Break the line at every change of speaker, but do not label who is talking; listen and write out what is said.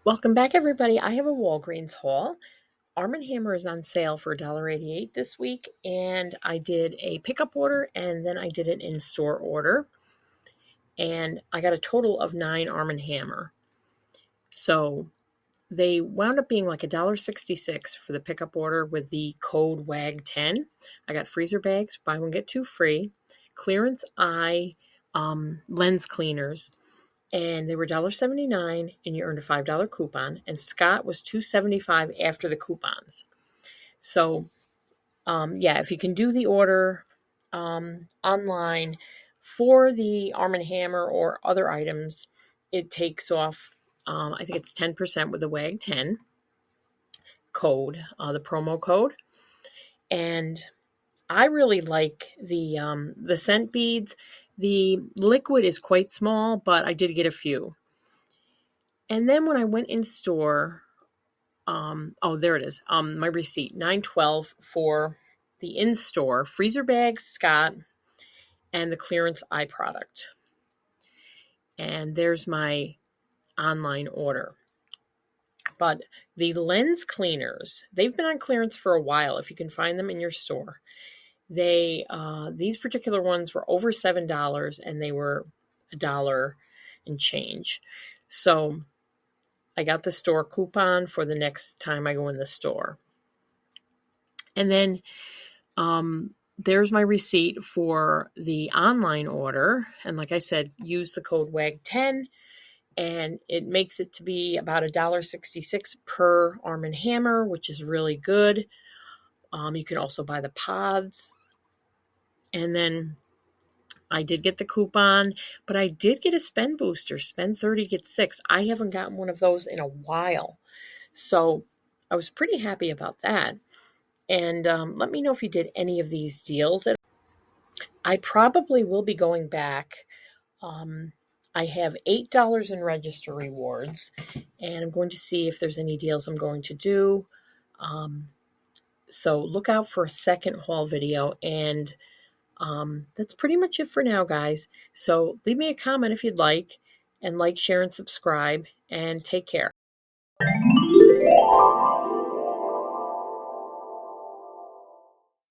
Welcome back, everybody. I have a Walgreens haul. Arm & Hammer is on sale for $1.88 this week, and I did a pickup order, and then I did an in-store order, and I got a total of 9 Arm & Hammer. So they wound up being like $1.66 for the pickup order with the code WAG10. I got freezer bags, buy one, get two free, clearance eye lens cleaners, and they were $1.79, and you earned a $5 coupon. And Scott was $2.75 after the coupons. So, if you can do the order online for the Arm & Hammer or other items, it takes off, I think it's 10% with the WAG10 code, the promo code. And I really like the scent beads. The liquid is quite small, but I did get a few. And then when I went in store, there it is. My receipt, $9.12 for the in-store freezer bags, Scott, and the clearance eye product. And there's my online order. But the lens cleaners, they've been on clearance for a while, if you can find them in your store. These particular ones were over $7, and they were $1 and change. So I got the store coupon for the next time I go in the store. And then there's my receipt for the online order. And like I said, use the code WAG10, and it makes it to be about $1.66 per Arm & Hammer, which is really good. You can also buy the pods. And then I did get the coupon, but I did get a spend booster. Spend 30, get 6. I haven't gotten one of those in a while. So I was pretty happy about that. And let me know if you did any of these deals. I probably will be going back. I have $8 in register rewards, and I'm going to see if there's any deals I'm going to do. So look out for a second haul video, and that's pretty much it for now, guys. So leave me a comment if you'd like, and like, share, and subscribe, and take care.